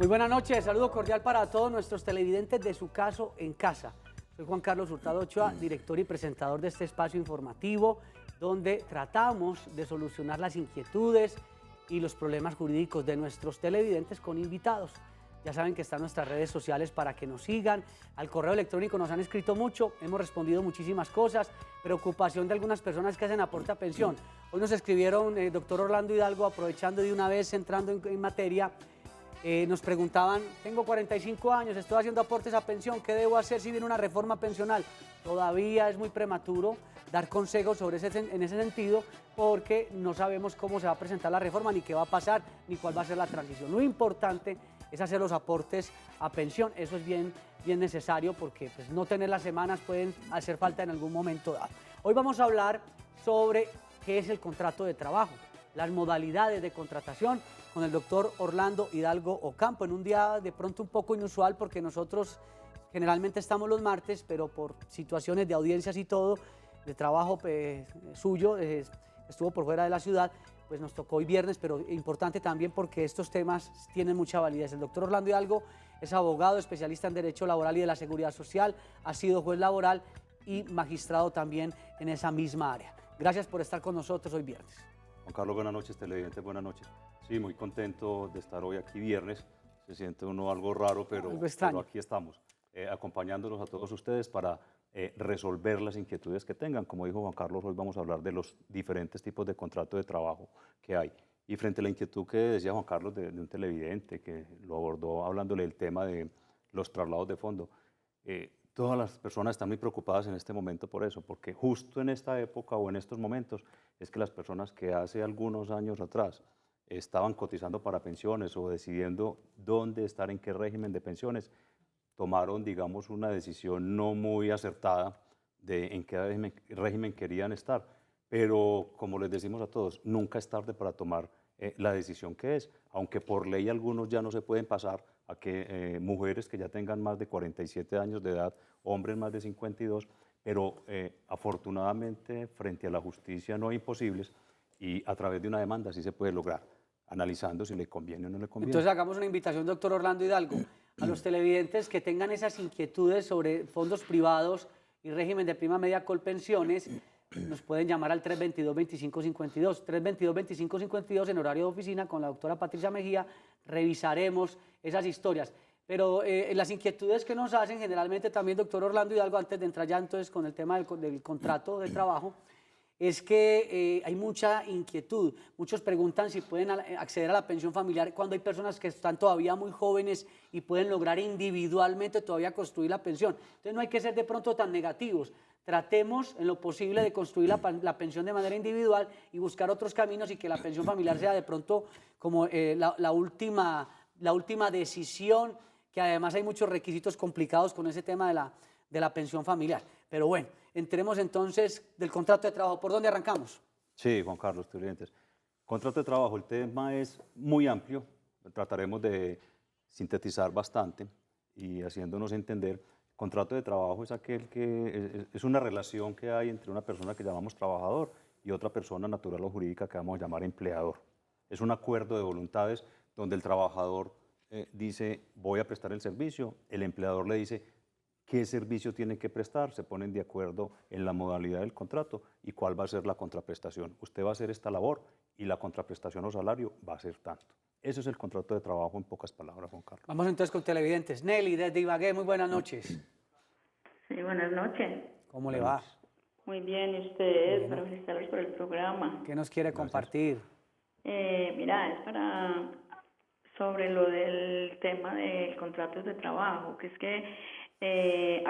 Muy buenas noches, saludo cordial para todos nuestros televidentes de Su Caso en Casa. Soy Juan Carlos Hurtado Ochoa, director y presentador de este espacio informativo, donde tratamos de solucionar las inquietudes y los problemas jurídicos de nuestros televidentes con invitados. Ya saben que están nuestras redes sociales para que nos sigan. Al correo electrónico nos han escrito mucho, hemos respondido muchísimas cosas. Preocupación de algunas personas que hacen aporte a pensión. Hoy nos escribieron, doctor Orlando Hidalgo, aprovechando de una vez, entrando en materia, nos preguntaban, tengo 45 años, estoy haciendo aportes a pensión, ¿qué debo hacer si viene una reforma pensional? Todavía es muy prematuro dar consejos en ese sentido, porque no sabemos cómo se va a presentar la reforma, ni qué va a pasar, ni cuál va a ser la transición. Lo importante es hacer los aportes a pensión, eso es bien necesario, porque pues, no tener las semanas pueden hacer falta en algún momento dado. Hoy vamos a hablar sobre qué es el contrato de trabajo, las modalidades de contratación, con el doctor Orlando Hidalgo Ocampo, en un día de pronto un poco inusual, porque nosotros generalmente estamos los martes, pero por situaciones de audiencias y todo, de trabajo suyo, estuvo por fuera de la ciudad, pues nos tocó hoy viernes, pero importante también porque estos temas tienen mucha validez. El doctor Orlando Hidalgo es abogado, especialista en Derecho Laboral y de la Seguridad Social, ha sido juez laboral y magistrado también en esa misma área. Gracias por estar con nosotros hoy viernes. Juan Carlos, buenas noches, televidentes, buenas noches. Sí, muy contento de estar hoy aquí viernes. Se siente uno algo raro, pero aquí estamos, acompañándonos a todos ustedes para resolver las inquietudes que tengan. Como dijo Juan Carlos, hoy vamos a hablar de los diferentes tipos de contrato de trabajo que hay. Y frente a la inquietud que decía Juan Carlos de un televidente que lo abordó hablándole del tema de los traslados de fondo, todas las personas están muy preocupadas en este momento por eso, porque justo en esta época o en estos momentos es que las personas que hace algunos años atrás estaban cotizando para pensiones o decidiendo dónde estar, en qué régimen de pensiones, tomaron, digamos, una decisión no muy acertada de en qué régimen querían estar. Pero, como les decimos a todos, nunca es tarde para tomar la decisión que es, aunque por ley algunos ya no se pueden pasar a que mujeres que ya tengan más de 47 años de edad, hombres más de 52, pero afortunadamente frente a la justicia no hay imposibles y a través de una demanda sí se puede lograr, analizando si le conviene o no le conviene. Entonces hagamos una invitación, doctor Orlando Hidalgo, a los televidentes que tengan esas inquietudes sobre fondos privados y régimen de prima media Colpensiones, nos pueden llamar al 322-2552, 322-2552 en horario de oficina con la doctora Patricia Mejía, revisaremos esas historias. Pero las inquietudes que nos hacen generalmente también, doctor Orlando Hidalgo, antes de entrar ya entonces con el tema del contrato de trabajo, es que hay mucha inquietud. Muchos preguntan si pueden acceder a la pensión familiar cuando hay personas que están todavía muy jóvenes y pueden lograr individualmente todavía construir la pensión. Entonces no hay que ser de pronto tan negativos. Tratemos en lo posible de construir la pensión de manera individual y buscar otros caminos y que la pensión familiar sea de pronto como la última decisión, que además hay muchos requisitos complicados con ese tema de la pensión familiar. Pero bueno, entremos entonces del contrato de trabajo. ¿Por dónde arrancamos? Sí, Juan Carlos, televidentes. Contrato de trabajo, el tema es muy amplio, trataremos de sintetizar bastante y haciéndonos entender. Contrato de trabajo es aquel que es una relación que hay entre una persona que llamamos trabajador y otra persona natural o jurídica que vamos a llamar empleador. Es un acuerdo de voluntades donde el trabajador dice voy a prestar el servicio, el empleador le dice qué servicio tiene que prestar, se ponen de acuerdo en la modalidad del contrato y cuál va a ser la contraprestación. Usted va a hacer esta labor y la contraprestación o salario va a ser tanto. Ese es el contrato de trabajo en pocas palabras, Juan Carlos. Vamos entonces con televidentes. Nelly, desde Ibagué, muy buenas noches. Sí, buenas noches. ¿Cómo le va? Muy bien, ¿y ustedes? Para felicitarlos por el programa. ¿Qué nos quiere compartir? Mira, es sobre lo del tema del contrato de trabajo, que es que...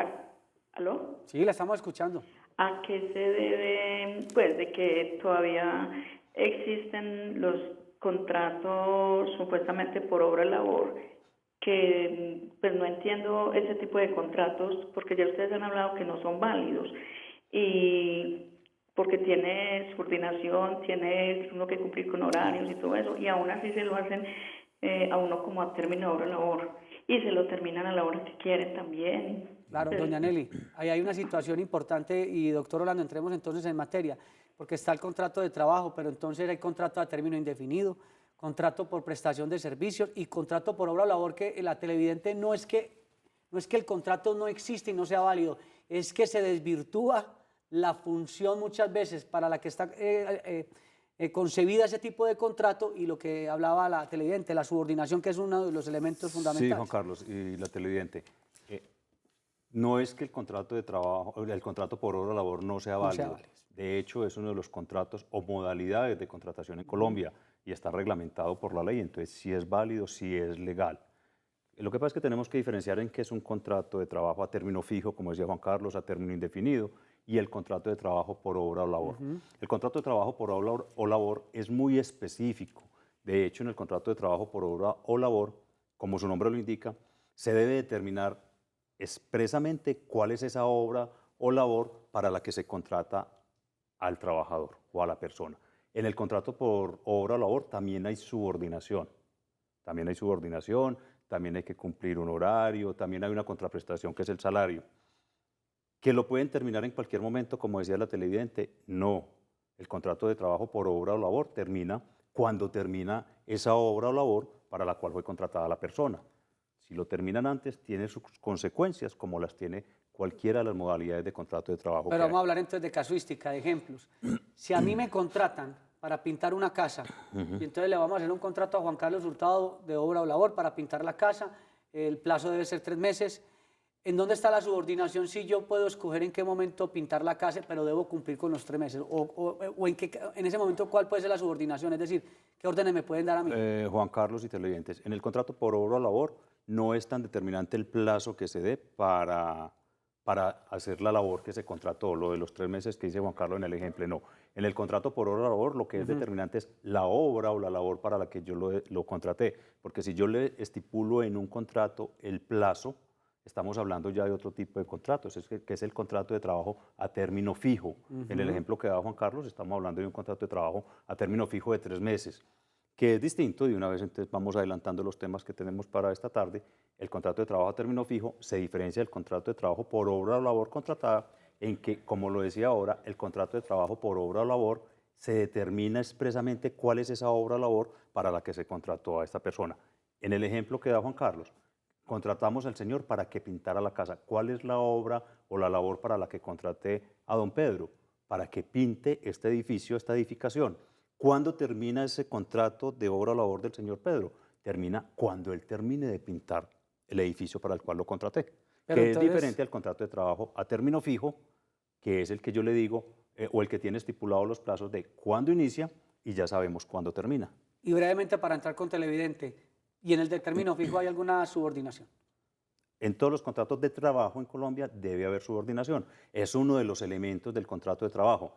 ¿Aló? Sí, la estamos escuchando. ¿A qué se debe, pues, de que todavía existen los contratos supuestamente por obra labor, que pues no entiendo ese tipo de contratos, porque ya ustedes han hablado que no son válidos, y porque tiene subordinación, tiene uno que cumplir con horarios y todo eso, y aún así se lo hacen a uno como a término de obra labor, y se lo terminan a la hora que quieren también. Claro, doña Nelly, ahí hay una situación importante y doctor Orlando, entremos entonces en materia, porque está el contrato de trabajo, pero entonces hay contrato a término indefinido, contrato por prestación de servicios y contrato por obra o labor, que la televidente no es que el contrato no existe y no sea válido, es que se desvirtúa la función muchas veces para la que está concebida ese tipo de contrato, y lo que hablaba la televidente, la subordinación, que es uno de los elementos fundamentales. Sí, Juan Carlos, y la televidente, no es que el contrato de trabajo, el contrato por obra o labor no sea válido. De hecho, es uno de los contratos o modalidades de contratación en Colombia y está reglamentado por la ley, entonces sí es válido, sí es legal. Lo que pasa es que tenemos que diferenciar en qué es un contrato de trabajo a término fijo, como decía Juan Carlos, a término indefinido, y el contrato de trabajo por obra o labor. El contrato de trabajo por obra o labor es muy específico. De hecho, en el contrato de trabajo por obra o labor, como su nombre lo indica, se debe determinar expresamente cuál es esa obra o labor para la que se contrata al trabajador o a la persona. En el contrato por obra o labor también hay subordinación. También hay subordinación, también hay que cumplir un horario, también hay una contraprestación que es el salario. ¿Que lo pueden terminar en cualquier momento, como decía la televidente? No. El contrato de trabajo por obra o labor termina cuando termina esa obra o labor para la cual fue contratada la persona. Si lo terminan antes, tiene sus consecuencias, como las tiene cualquiera de las modalidades de contrato de trabajo. Pero vamos a hablar entonces de casuística, de ejemplos. Si a mí me contratan para pintar una casa, y entonces le vamos a hacer un contrato a Juan Carlos Hurtado de obra o labor para pintar la casa, el plazo debe ser 3 meses, ¿en dónde está la subordinación si yo puedo escoger en qué momento pintar la casa, pero debo cumplir con los 3 meses? ¿O en ese momento cuál puede ser la subordinación? Es decir, ¿qué órdenes me pueden dar a mí? Juan Carlos y televidentes, en el contrato por obra o labor no es tan determinante el plazo que se dé para hacer la labor que se contrató, lo de los 3 meses que dice Juan Carlos en el ejemplo, no. En el contrato por obra o labor lo que es determinante es la obra o la labor para la que yo lo contraté, porque si yo le estipulo en un contrato el plazo, estamos hablando ya de otro tipo de contratos, que es el contrato de trabajo a término fijo. En el ejemplo que da Juan Carlos, estamos hablando de un contrato de trabajo a término fijo de 3 meses, que es distinto, y una vez entonces vamos adelantando los temas que tenemos para esta tarde. El contrato de trabajo a término fijo se diferencia del contrato de trabajo por obra o labor contratada, en que, como lo decía ahora, el contrato de trabajo por obra o labor se determina expresamente cuál es esa obra o labor para la que se contrató a esta persona. En el ejemplo que da Juan Carlos, contratamos al señor para que pintara la casa. ¿Cuál es la obra o la labor para la que contraté a don Pedro? Para que pinte este edificio, esta edificación. ¿Cuándo termina ese contrato de obra o labor del señor Pedro? Termina cuando él termine de pintar el edificio para el cual lo contraté. Pero que entonces, es diferente al contrato de trabajo a término fijo, que es el que yo le digo, o el que tiene estipulado los plazos de cuándo inicia y ya sabemos cuándo termina. Y brevemente, para entrar con televidente, ¿y en el de término fijo hay alguna subordinación? En todos los contratos de trabajo en Colombia debe haber subordinación. Es uno de los elementos del contrato de trabajo.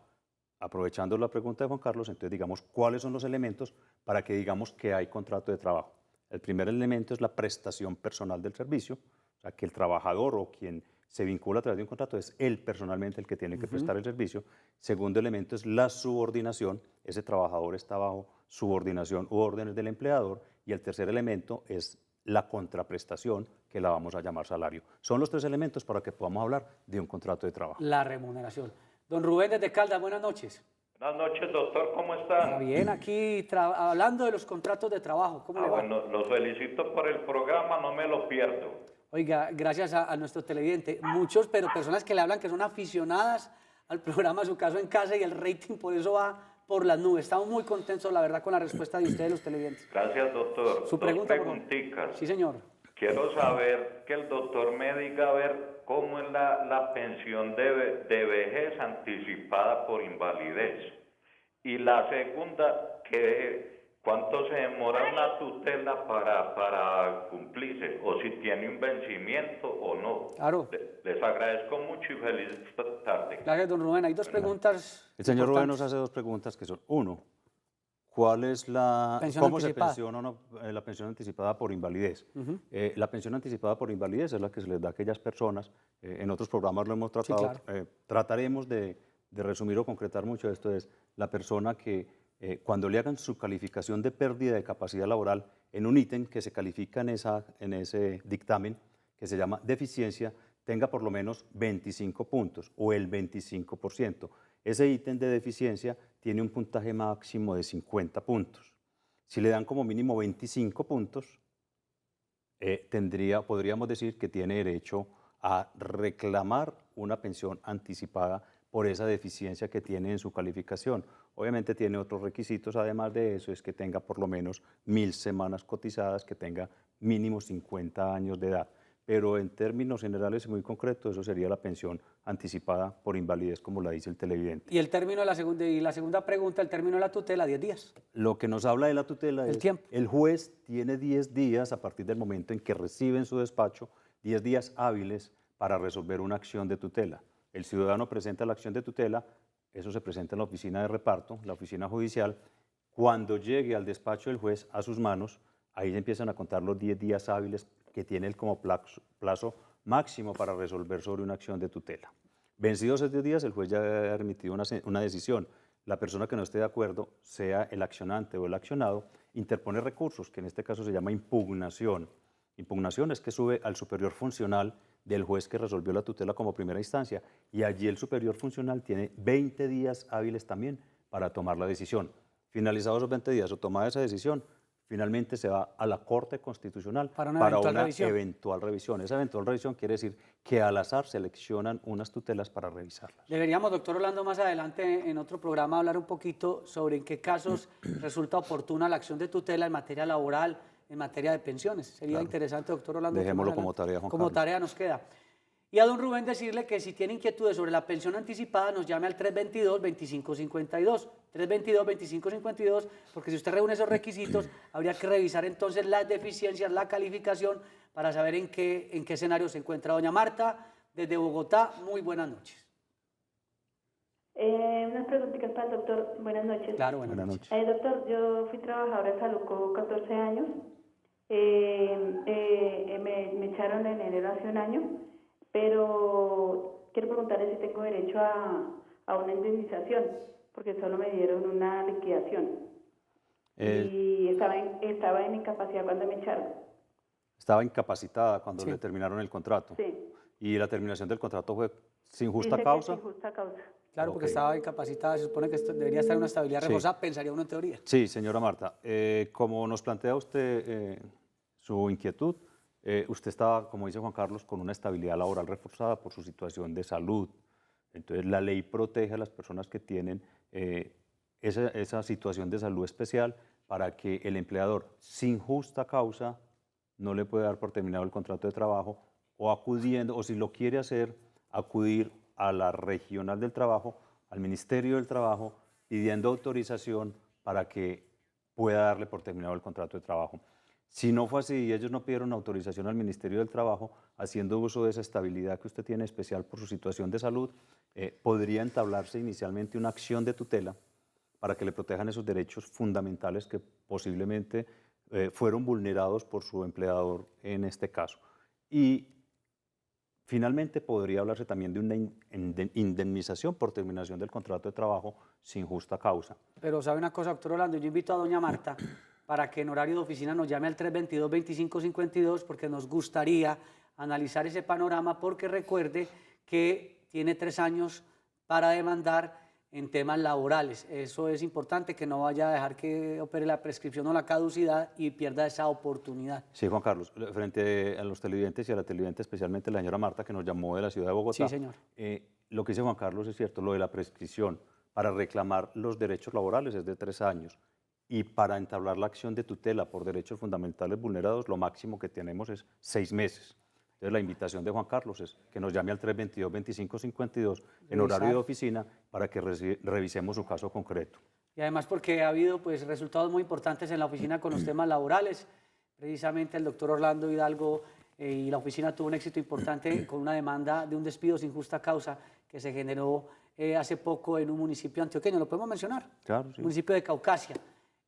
Aprovechando la pregunta de Juan Carlos, entonces digamos cuáles son los elementos para que digamos que hay contrato de trabajo. El primer elemento es la prestación personal del servicio, o sea, que el trabajador o quien se vincula a través de un contrato es él personalmente el que tiene que prestar el servicio. Segundo elemento es la subordinación, ese trabajador está bajo subordinación u órdenes del empleador. Y el tercer elemento es la contraprestación, que la vamos a llamar salario. Son los 3 elementos para que podamos hablar de un contrato de trabajo. La remuneración. Don Rubén desde Caldas, buenas noches. Buenas noches, doctor, ¿cómo está? Bien, aquí hablando de los contratos de trabajo. ¿Cómo le va? Bueno, los felicito por el programa, no me lo pierdo. Oiga, gracias a nuestro televidente. Muchos, pero personas que le hablan que son aficionadas al programa Su Caso en Casa, y el rating por eso va por las nubes. Estamos muy contentos, la verdad, con la respuesta de ustedes, los televidentes. Gracias, doctor. Su pregunta. Dos preguntitas. Sí, señor. Quiero saber que el doctor me diga a ver cómo es la pensión de vejez anticipada por invalidez. Y la segunda, ¿cuánto se demora una tutela para cumplirse? O si tiene un vencimiento o no. Claro. Les agradezco mucho y feliz tarde. Gracias, don Rubén. Hay 2 preguntas. El señor Rubén nos hace 2 preguntas que son: uno, ¿cuál es cómo se pensiona la pensión anticipada por invalidez? La pensión anticipada por invalidez es la que se les da a aquellas personas, en otros programas lo hemos tratado, sí, claro. Trataremos de resumir o concretar mucho esto, es la persona que cuando le hagan su calificación de pérdida de capacidad laboral en un ítem que se califica en ese dictamen, que se llama deficiencia, tenga por lo menos 25 puntos o el 25%. Ese ítem de deficiencia tiene un puntaje máximo de 50 puntos. Si le dan como mínimo 25 puntos, podríamos decir que tiene derecho a reclamar una pensión anticipada por esa deficiencia que tiene en su calificación. Obviamente tiene otros requisitos, además de eso, es que tenga por lo menos 1000 semanas cotizadas, que tenga mínimo 50 años de edad. Pero en términos generales y muy concretos, eso sería la pensión anticipada por invalidez, como la dice el televidente. Y el término de la segunda pregunta, el término de la tutela, 10 días. Lo que nos habla de la tutela es tiempo. El juez tiene 10 días a partir del momento en que recibe en su despacho, 10 días hábiles para resolver una acción de tutela. El ciudadano presenta la acción de tutela, eso se presenta en la oficina de reparto, la oficina judicial. Cuando llegue al despacho del juez a sus manos, ahí se empiezan a contar los 10 días hábiles que tiene él como plazo máximo para resolver sobre una acción de tutela. Vencidos esos 10 días, el juez ya ha emitido una decisión. La persona que no esté de acuerdo, sea el accionante o el accionado, interpone recursos, que en este caso se llama impugnación. Impugnación es que sube al superior funcional del juez que resolvió la tutela como primera instancia, y allí el superior funcional tiene 20 días hábiles también para tomar la decisión. Finalizados esos 20 días o tomada esa decisión, finalmente se va a la Corte Constitucional para una eventual revisión. Esa eventual revisión quiere decir que al azar seleccionan unas tutelas para revisarlas. Deberíamos, doctor Orlando, más adelante en otro programa hablar un poquito sobre en qué casos resulta oportuna la acción de tutela en materia laboral, en materia de pensiones. Sería interesante, doctor Orlando. Dejémoslo como tarea, Juan Carlos. Como tarea nos queda. Y a don Rubén decirle que si tiene inquietudes sobre la pensión anticipada, nos llame al 322-2552. 322-2552, porque si usted reúne esos requisitos, habría que revisar entonces las deficiencias, la calificación, para saber en qué escenario se encuentra. Doña Marta, desde Bogotá, muy buenas noches. Unas preguntitas para el doctor. Buenas noches. Claro, buenas noches. Doctor, yo fui trabajadora de Saluco 14 años. Me echaron en enero hace un año, pero quiero preguntarle si tengo derecho a una indemnización, porque solo me dieron una liquidación. Y estaba en incapacidad cuando me echaron. Estaba incapacitada cuando le terminaron el contrato. Sí. ¿Y la terminación del contrato fue sin justa causa? Sin justa causa. Claro, porque estaba incapacitada, se supone que debería estar en una estabilidad reposada, pensaría uno en teoría. Sí, señora Marta. Como nos plantea usted su inquietud, usted estaba, como dice Juan Carlos, con una estabilidad laboral reforzada por su situación de salud. Entonces, la ley protege a las personas que tienen esa situación de salud especial para que el empleador, sin justa causa, no le puede dar por terminado el contrato de trabajo, o acudiendo, o si lo quiere hacer, acudir a la regional del trabajo, al Ministerio del Trabajo, pidiendo autorización para que pueda darle por terminado el contrato de trabajo. Si no fue así y ellos no pidieron autorización al Ministerio del Trabajo, haciendo uso de esa estabilidad que usted tiene especial por su situación de salud, podría entablarse inicialmente una acción de tutela para que le protejan esos derechos fundamentales que posiblemente fueron vulnerados por su empleador en este caso. Y finalmente podría hablarse también de una indemnización por terminación del contrato de trabajo sin justa causa. Pero sabe una cosa, doctor Orlando, yo invito a doña Marta para que en horario de oficina nos llame al 322-2552, porque nos gustaría analizar ese panorama, porque recuerde que tiene 3 años para demandar en temas laborales. Eso es importante, que no vaya a dejar que opere la prescripción o la caducidad y pierda esa oportunidad. Sí, Juan Carlos, frente a los televidentes y a la televidente, especialmente la señora Marta, que nos llamó de la ciudad de Bogotá. Sí, señor. Lo que dice Juan Carlos es cierto, lo de la prescripción para reclamar los derechos laborales es de 3 años, y para entablar la acción de tutela por derechos fundamentales vulnerados, lo máximo que tenemos es 6 meses. Entonces, la invitación de Juan Carlos es que nos llame al 322-2552 en horario de oficina para que revisemos su caso concreto. Y además porque ha habido resultados muy importantes en la oficina con los temas laborales. Precisamente el doctor Orlando Hidalgo y la oficina tuvo un éxito importante con una demanda de un despido sin justa causa que se generó hace poco en un municipio antioqueño. ¿Lo podemos mencionar? Claro, sí. Municipio de Caucasia.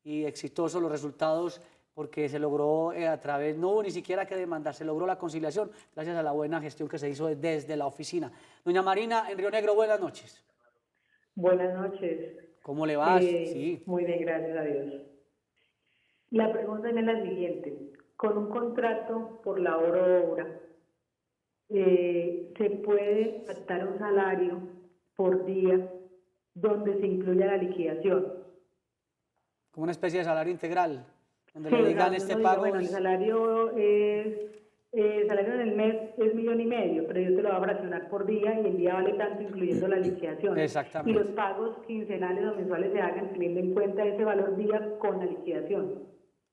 Y exitosos los resultados, porque se logró a través, no hubo ni siquiera que demandar, se logró la conciliación gracias a la buena gestión que se hizo desde la oficina. Doña Marina, en Río Negro, buenas noches. Buenas noches. ¿Cómo le va? Sí. Muy bien, gracias a Dios. La pregunta es la siguiente. Con un contrato por labor o obra, ¿se puede pactar un salario por día donde se incluya la liquidación? Como una especie de salario integral, donde Sí, le o sea, digan uno este diga, pago. bueno, el salario en el mes es 1.500.000, pero yo te lo voy a fraccionar por día y el día vale tanto incluyendo la liquidación. Exactamente. Y los pagos quincenales o mensuales se hagan teniendo en cuenta ese valor día con la liquidación.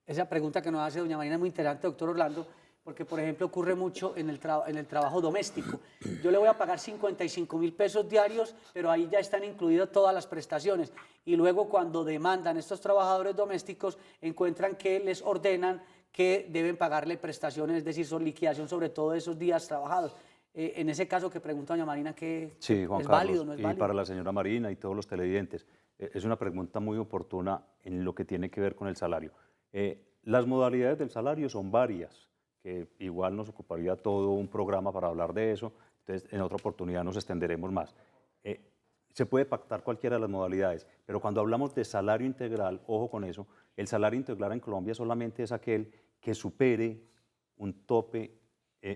Esa pregunta que nos hace doña Marina es muy interesante, doctor Orlando, porque, por ejemplo, ocurre mucho en el trabajo doméstico. Yo le voy a pagar 55.000 pesos diarios, pero ahí ya están incluidas todas las prestaciones. Y luego, cuando demandan estos trabajadores domésticos, encuentran que les ordenan que deben pagarle prestaciones, es decir, liquidación sobre todo esos días trabajados. En ese caso que pregunta doña Marina, ¿qué sí, Juan es Carlos, válido o no es válido? Y para la señora Marina y todos los televidentes, es una pregunta muy oportuna en lo que tiene que ver con el salario. Las modalidades del salario son varias, que igual nos ocuparía todo un programa para hablar de eso, entonces en otra oportunidad nos extenderemos más. Se puede pactar cualquiera de las modalidades, pero cuando hablamos de salario integral, ojo con eso, el salario integral en Colombia solamente es aquel que supere un tope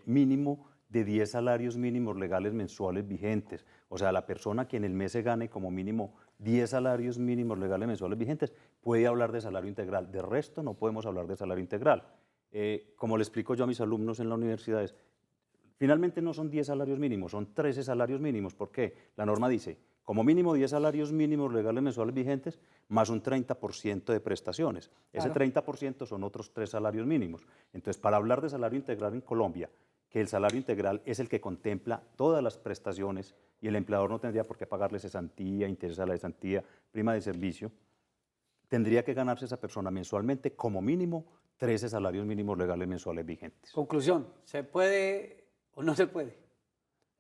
mínimo de 10 salarios mínimos legales mensuales vigentes. O sea, la persona que en el mes se gane como mínimo 10 salarios mínimos legales mensuales vigentes puede hablar de salario integral. De resto, no podemos hablar de salario integral. Como le explico yo a mis alumnos en las universidades, finalmente no son 10 salarios mínimos, son 13 salarios mínimos. ¿Por qué? La norma dice, como mínimo 10 salarios mínimos legales mensuales vigentes, más un 30% de prestaciones. Ese 30% son otros 3 salarios mínimos. Entonces, para hablar de salario integral en Colombia, que el salario integral es el que contempla todas las prestaciones y el empleador no tendría por qué pagarle cesantía, interés a la cesantía, prima de servicio, tendría que ganarse esa persona mensualmente como mínimo 13 salarios mínimos legales mensuales vigentes. Conclusión, ¿se puede o no se puede?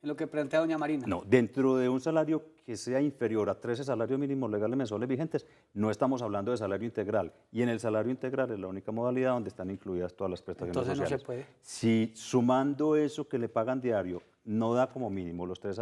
En lo que plantea doña Marina. No, dentro de un salario que sea inferior a 13 salarios mínimos legales mensuales vigentes, no estamos hablando de salario integral. Y en el salario integral es la única modalidad donde están incluidas todas las prestaciones Entonces sociales. no se puede. Si sumando eso que le pagan diario no da como mínimo los 13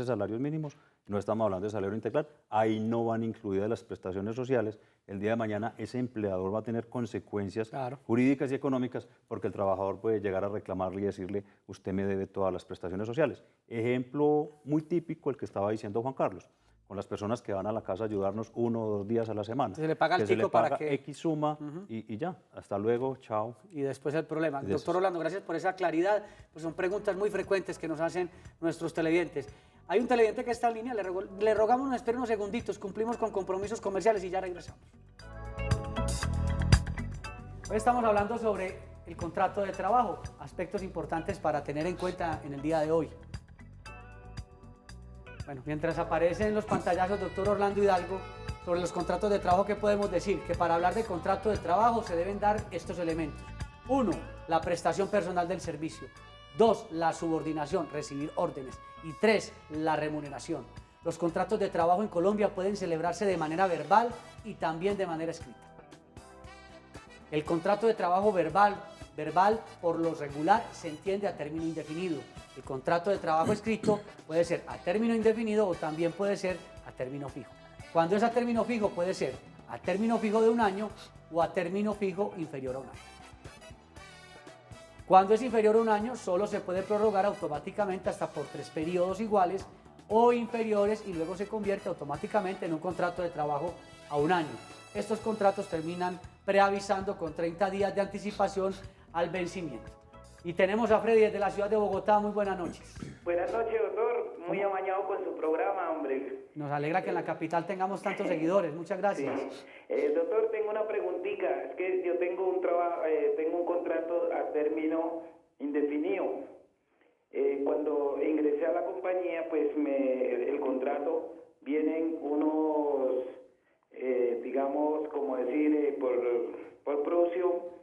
salarios mínimos, no estamos hablando de salario integral, ahí no van incluidas las prestaciones sociales. El día de mañana ese empleador va a tener consecuencias jurídicas y económicas porque el trabajador puede llegar a reclamarle y decirle, usted me debe todas las prestaciones sociales. Ejemplo muy típico el que estaba diciendo Juan Carlos, con las personas que van a la casa a ayudarnos 1 o 2 días a la semana. Se le paga el tico para que... X suma y ya, hasta luego, chao. Y después el problema. Doctor Orlando, gracias por esa claridad, pues son preguntas muy frecuentes que nos hacen nuestros televidentes. Hay un televidente que está en línea, le rogamos nos espere unos segunditos, cumplimos con compromisos comerciales y ya regresamos. Hoy estamos hablando sobre el contrato de trabajo, aspectos importantes para tener en cuenta en el día de hoy. Bueno, mientras aparecen los pantallazos, doctor Orlando Hidalgo, sobre los contratos de trabajo, ¿qué podemos decir? Que para hablar de contrato de trabajo se deben dar estos elementos. 1, la prestación personal del servicio. 2, la subordinación, recibir órdenes. Y 3, la remuneración. Los contratos de trabajo en Colombia pueden celebrarse de manera verbal y también de manera escrita. El contrato de trabajo verbal por lo regular se entiende a término indefinido. El contrato de trabajo escrito puede ser a término indefinido o también puede ser a término fijo. Cuando es a término fijo puede ser a término fijo de 1 año o a término fijo inferior a 1 año. Cuando es inferior a 1 año solo se puede prorrogar automáticamente hasta por 3 periodos iguales o inferiores y luego se convierte automáticamente en un contrato de trabajo a 1 año. Estos contratos terminan preavisando con 30 días de anticipación al vencimiento. Y tenemos a Freddy desde la ciudad de Bogotá. Muy buenas noches. Buenas noches, doctor. Muy amañado con su programa, hombre. Nos alegra que en la capital tengamos tantos seguidores. Muchas gracias. Sí. Doctor, tengo una preguntita. Es que yo tengo un trabajo, tengo un contrato a término indefinido. Cuando ingresé a la compañía, pues el contrato vienen unos, digamos, como decir, por producción,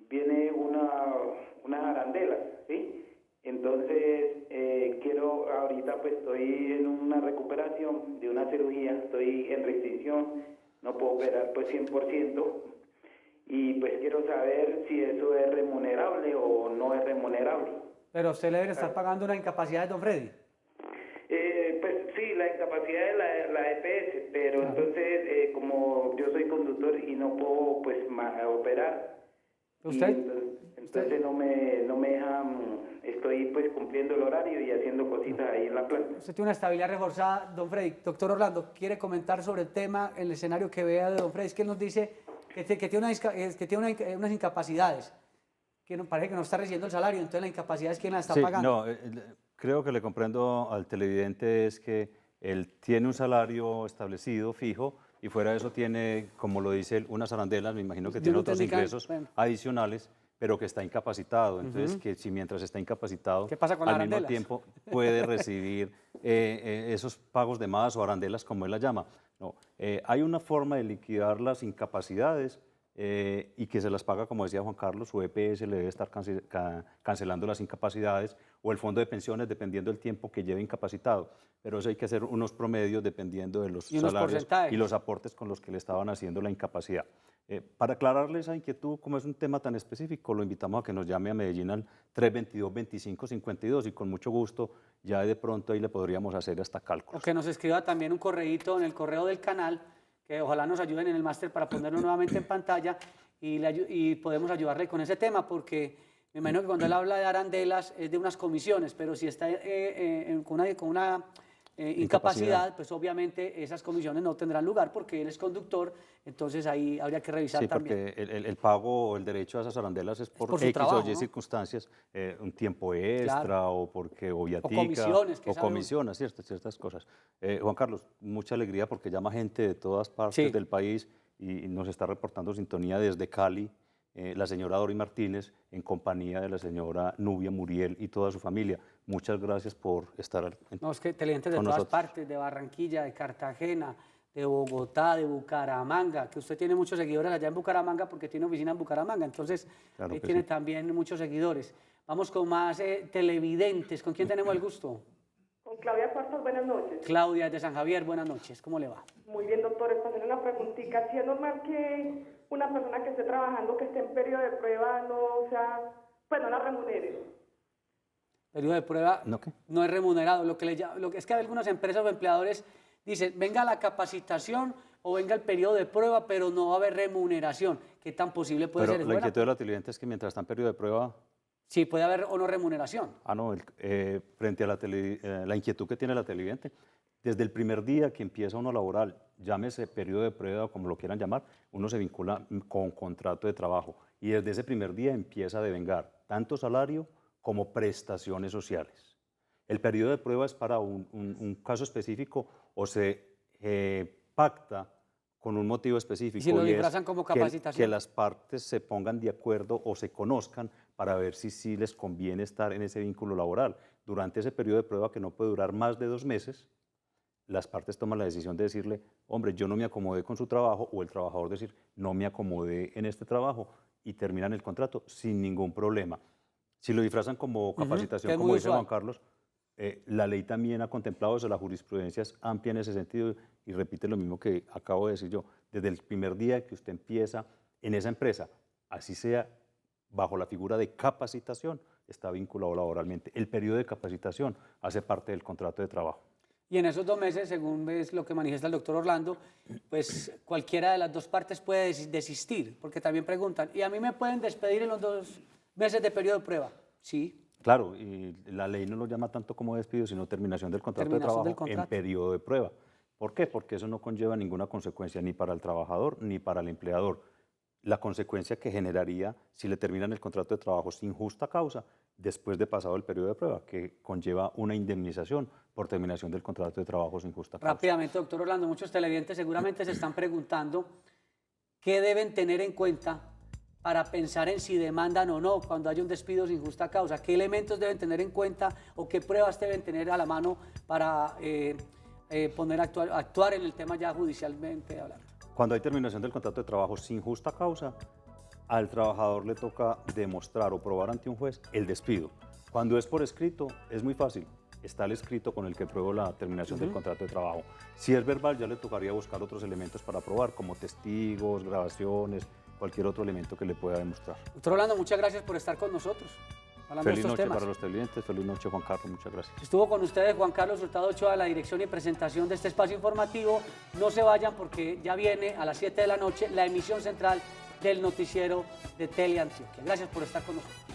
viene unas arandelas, ¿sí? Entonces, ahorita pues estoy en una recuperación de una cirugía, estoy en restricción, no puedo operar pues 100%, y pues quiero saber si eso es remunerable o no es remunerable. Pero usted le debe estar pagando una incapacidad de don Freddy. Pues sí, la incapacidad de la EPS, pero entonces como yo soy conductor y no puedo pues operar, ¿Usted? Entonces no me dejan, estoy pues cumpliendo el horario y haciendo cositas ahí en la planta. Usted tiene una estabilidad reforzada, don Freddy. Doctor Orlando, ¿quiere comentar sobre el tema, el escenario que vea de don Freddy? Es que él nos dice que tiene unas incapacidades, que parece que no está recibiendo el salario, entonces la incapacidad es quien la está pagando. No, creo que le comprendo al televidente es que él tiene un salario establecido, fijo, y fuera de eso tiene, como lo dice él, unas arandelas, me imagino que tiene otros ingresos adicionales, pero que está incapacitado. Entonces, que si mientras está incapacitado, ¿qué pasa con al las mismo arandelas? tiempo puede recibir esos pagos de más o arandelas, como él las llama. No, hay una forma de liquidar las incapacidades y que se las paga, como decía Juan Carlos, su EPS le debe estar cancelando las incapacidades o el fondo de pensiones dependiendo del tiempo que lleve incapacitado. Pero eso hay que hacer unos promedios dependiendo de los salarios y los aportes con los que le estaban haciendo la incapacidad. Para aclararle esa inquietud, como es un tema tan específico, lo invitamos a que nos llame a Medellín al 322-2552 y con mucho gusto ya de pronto ahí le podríamos hacer hasta cálculos. O que nos escriba también un correíto en el correo del canal, que ojalá nos ayuden en el máster para ponerlo nuevamente en pantalla y podemos ayudarle con ese tema, porque me imagino que cuando él habla de arandelas es de unas comisiones, pero si está con una incapacidad, pues obviamente esas comisiones no tendrán lugar porque él es conductor, entonces ahí habría que revisar también. Sí, porque el pago o el derecho a esas arandelas es por X trabajo, o Y circunstancias, un tiempo extra o viatica, o comisiones, ciertas cosas. Juan Carlos, mucha alegría porque llama gente de todas partes del país y nos está reportando sintonía desde Cali, la señora Dori Martínez, en compañía de la señora Nubia Muriel y toda su familia. Muchas gracias por estar No, es que televidentes de todas partes, de Barranquilla, de Cartagena, de Bogotá, de Bucaramanga, que usted tiene muchos seguidores allá en Bucaramanga porque tiene oficina en Bucaramanga, entonces tiene también muchos seguidores. Vamos con más televidentes. ¿Con quién tenemos el gusto? Con Claudia Cuartos, buenas noches. Claudia de San Javier, buenas noches. ¿Cómo le va? Muy bien, doctor. Esta es una preguntita. ¿Sí es normal que una persona que esté trabajando, que esté en periodo de prueba, no la remunere? Periodo de prueba no es remunerado. Es que hay algunas empresas o empleadores dicen, venga la capacitación o venga el periodo de prueba, pero no va a haber remuneración. ¿Qué tan posible puede ser? La inquietud de la televidente es que mientras está en periodo de prueba... Sí, puede haber o no remuneración. No, frente a la inquietud que tiene la televidente, desde el primer día que empieza uno laboral, llámese periodo de prueba o como lo quieran llamar, uno se vincula con contrato de trabajo y desde ese primer día empieza a devengar tanto salario como prestaciones sociales. El periodo de prueba es para un caso específico o se pacta con un motivo específico. ¿Y si lo disfrazan como capacitación? Que las partes se pongan de acuerdo o se conozcan para ver si les conviene estar en ese vínculo laboral. Durante ese periodo de prueba, que no puede durar más de 2 meses, las partes toman la decisión de decirle, hombre, yo no me acomodé con su trabajo, o el trabajador decir, no me acomodé en este trabajo, y terminan el contrato sin ningún problema. Si lo disfrazan como capacitación, como dice Juan Carlos, la ley también ha contemplado eso, la jurisprudencia es amplia en ese sentido y repite lo mismo que acabo de decir yo. Desde el primer día que usted empieza en esa empresa, así sea bajo la figura de capacitación, está vinculado laboralmente. El periodo de capacitación hace parte del contrato de trabajo. Y en esos 2 meses, según ves lo que manifiesta el doctor Orlando, pues cualquiera de las dos partes puede desistir, porque también preguntan, ¿y a mí me pueden despedir en los 2 meses de periodo de prueba? Sí. Claro, y la ley no lo llama tanto como despido, sino terminación del contrato de trabajo en periodo de prueba. ¿Por qué? Porque eso no conlleva ninguna consecuencia ni para el trabajador ni para el empleador. La consecuencia que generaría si le terminan el contrato de trabajo sin justa causa después de pasado el periodo de prueba, que conlleva una indemnización por terminación del contrato de trabajo sin justa causa. Rápidamente, doctor Orlando, muchos televidentes seguramente se están preguntando qué deben tener en cuenta para pensar en si demandan o no cuando hay un despido sin justa causa. ¿Qué elementos deben tener en cuenta o qué pruebas deben tener a la mano para actuar en el tema ya judicialmente hablando? Cuando hay terminación del contrato de trabajo sin justa causa, al trabajador le toca demostrar o probar ante un juez el despido. Cuando es por escrito, es muy fácil. Está el escrito con el que pruebo la terminación del contrato de trabajo. Si es verbal, ya le tocaría buscar otros elementos para probar, como testigos, grabaciones, cualquier otro elemento que le pueda demostrar. Doctor Orlando, muchas gracias por estar con nosotros. Feliz noche para los televidentes, feliz noche Juan Carlos, muchas gracias. Estuvo con ustedes Juan Carlos Hurtado Ochoa, la dirección y presentación de este espacio informativo. No se vayan porque ya viene a las 7 de la noche la emisión central del noticiero de Teleantioquia. Gracias por estar con nosotros.